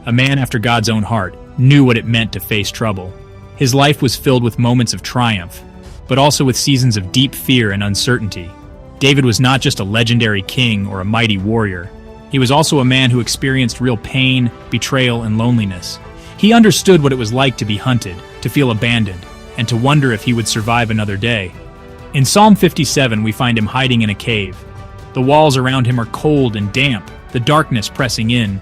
a man after God's own heart, knew what it meant to face trouble. His life was filled with moments of triumph, but also with seasons of deep fear and uncertainty. David was not just a legendary king or a mighty warrior. He was also a man who experienced real pain, betrayal, and loneliness. He understood what it was like to be hunted, to feel abandoned, and to wonder if he would survive another day. In Psalm 57, we find him hiding in a cave. The walls around him are cold and damp, the darkness pressing in.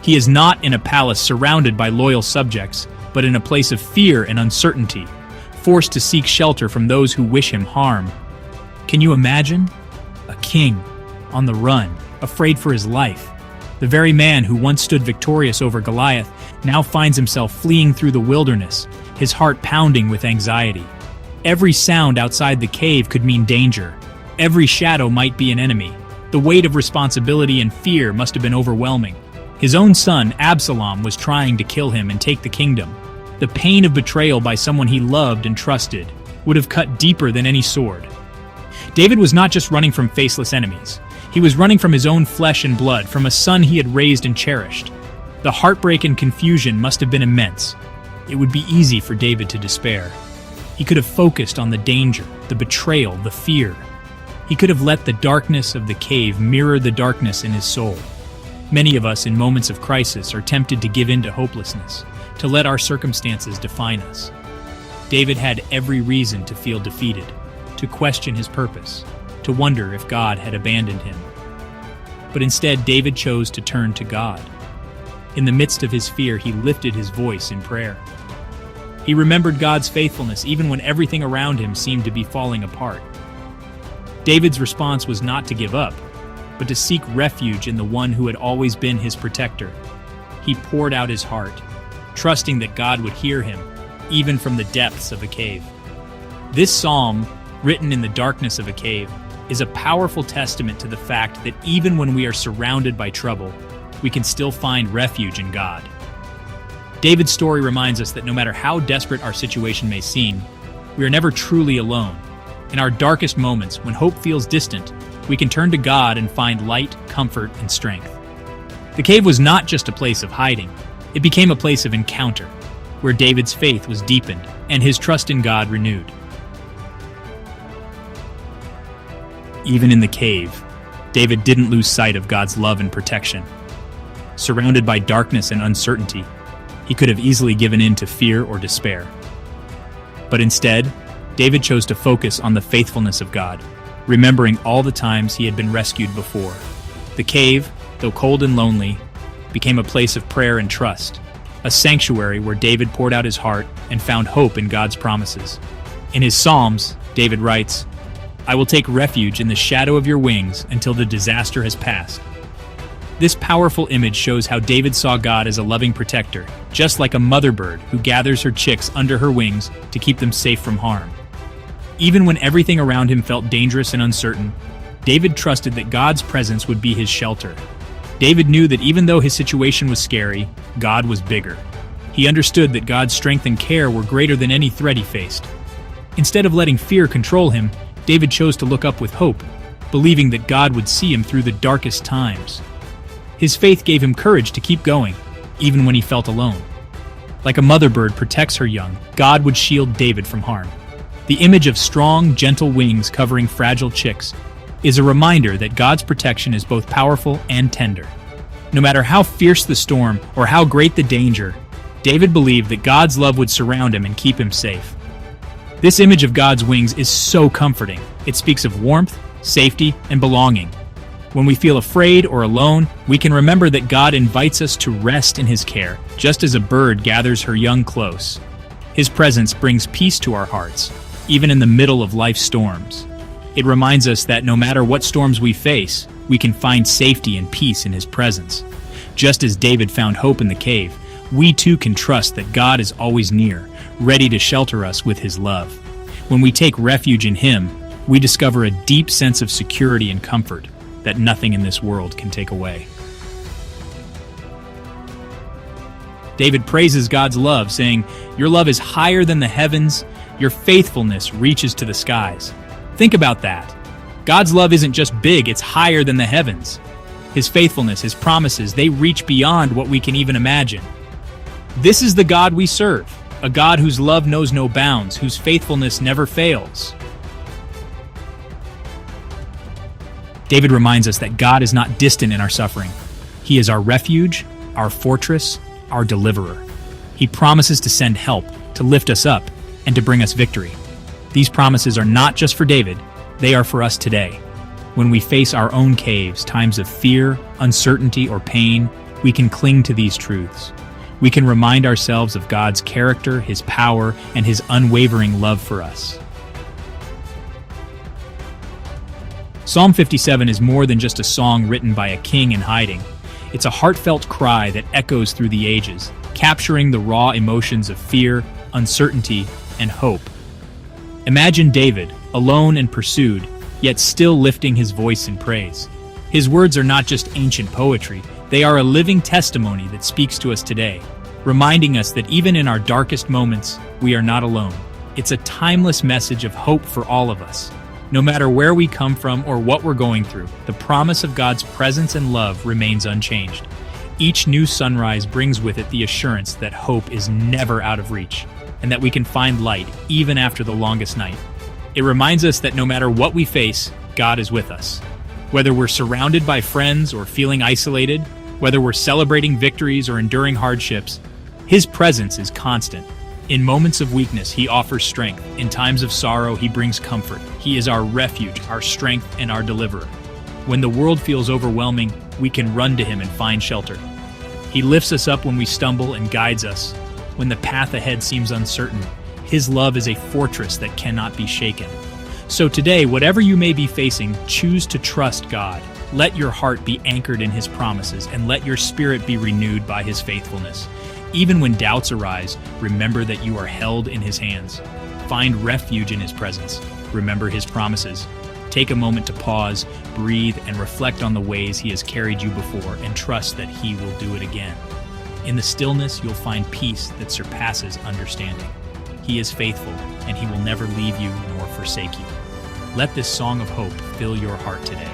He is not in a palace surrounded by loyal subjects, but in a place of fear and uncertainty, forced to seek shelter from those who wish him harm. Can you imagine? A king, on the run, afraid for his life. The very man who once stood victorious over Goliath now finds himself fleeing through the wilderness, his heart pounding with anxiety. Every sound outside the cave could mean danger. Every shadow might be an enemy. The weight of responsibility and fear must have been overwhelming. His own son, Absalom, was trying to kill him and take the kingdom. The pain of betrayal by someone he loved and trusted would have cut deeper than any sword. David was not just running from faceless enemies. He was running from his own flesh and blood, from a son he had raised and cherished. The heartbreak and confusion must have been immense. It would be easy for David to despair. He could have focused on the danger, the betrayal, the fear. He could have let the darkness of the cave mirror the darkness in his soul. Many of us in moments of crisis are tempted to give in to hopelessness, to let our circumstances define us. David had every reason to feel defeated, to question his purpose, to wonder if God had abandoned him. But instead, David chose to turn to God. In the midst of his fear, he lifted his voice in prayer. He remembered God's faithfulness even when everything around him seemed to be falling apart. David's response was not to give up, but to seek refuge in the one who had always been his protector. He poured out his heart, trusting that God would hear him, even from the depths of a cave. This psalm, written in the darkness of a cave, is a powerful testament to the fact that even when we are surrounded by trouble, we can still find refuge in God. David's story reminds us that no matter how desperate our situation may seem, we are never truly alone. In our darkest moments, when hope feels distant, we can turn to God and find light, comfort, and strength. The cave was not just a place of hiding. It became a place of encounter, where David's faith was deepened and his trust in God renewed. Even in the cave, David didn't lose sight of God's love and protection. Surrounded by darkness and uncertainty, he could have easily given in to fear or despair. But instead, David chose to focus on the faithfulness of God, remembering all the times he had been rescued before. The cave, though cold and lonely, became a place of prayer and trust, a sanctuary where David poured out his heart and found hope in God's promises. In his Psalms, David writes, "I will take refuge in the shadow of your wings until the disaster has passed." This powerful image shows how David saw God as a loving protector, just like a mother bird who gathers her chicks under her wings to keep them safe from harm. Even when everything around him felt dangerous and uncertain, David trusted that God's presence would be his shelter. David knew that even though his situation was scary, God was bigger. He understood that God's strength and care were greater than any threat he faced. Instead of letting fear control him, David chose to look up with hope, believing that God would see him through the darkest times. His faith gave him courage to keep going, even when he felt alone. Like a mother bird protects her young, God would shield David from harm. The image of strong, gentle wings covering fragile chicks is a reminder that God's protection is both powerful and tender. No matter how fierce the storm or how great the danger, David believed that God's love would surround him and keep him safe. This image of God's wings is so comforting. It speaks of warmth, safety, and belonging. When we feel afraid or alone, we can remember that God invites us to rest in His care, just as a bird gathers her young close. His presence brings peace to our hearts, even in the middle of life's storms. It reminds us that no matter what storms we face, we can find safety and peace in His presence. Just as David found hope in the cave, we too can trust that God is always near, ready to shelter us with His love. When we take refuge in Him, we discover a deep sense of security and comfort that nothing in this world can take away. David praises God's love, saying, "Your love is higher than the heavens, your faithfulness reaches to the skies." Think about that. God's love isn't just big, it's higher than the heavens. His faithfulness, His promises, they reach beyond what we can even imagine. This is the God we serve, a God whose love knows no bounds, whose faithfulness never fails. David reminds us that God is not distant in our suffering. He is our refuge, our fortress, our deliverer. He promises to send help, to lift us up, and to bring us victory. These promises are not just for David, they are for us today. When we face our own caves, times of fear, uncertainty, or pain, we can cling to these truths. We can remind ourselves of God's character, His power, and His unwavering love for us. Psalm 57 is more than just a song written by a king in hiding. It's a heartfelt cry that echoes through the ages, capturing the raw emotions of fear, uncertainty, and hope. Imagine David, alone and pursued, yet still lifting his voice in praise. His words are not just ancient poetry, they are a living testimony that speaks to us today, reminding us that even in our darkest moments, we are not alone. It's a timeless message of hope for all of us. No matter where we come from or what we're going through, the promise of God's presence and love remains unchanged. Each new sunrise brings with it the assurance that hope is never out of reach, and that we can find light even after the longest night. It reminds us that no matter what we face, God is with us. Whether we're surrounded by friends or feeling isolated, whether we're celebrating victories or enduring hardships, His presence is constant. In moments of weakness, He offers strength. In times of sorrow, He brings comfort. He is our refuge, our strength, and our deliverer. When the world feels overwhelming, we can run to Him and find shelter. He lifts us up when we stumble and guides us. When the path ahead seems uncertain, His love is a fortress that cannot be shaken. So today, whatever you may be facing, choose to trust God. Let your heart be anchored in His promises, and let your spirit be renewed by His faithfulness. Even when doubts arise, remember that you are held in His hands. Find refuge in His presence. Remember His promises. Take a moment to pause, breathe, and reflect on the ways He has carried you before, and trust that He will do it again. In the stillness, you'll find peace that surpasses understanding. He is faithful, and He will never leave you nor forsake you. Let this song of hope fill your heart today,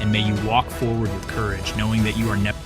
and may you walk forward with courage, knowing that you are never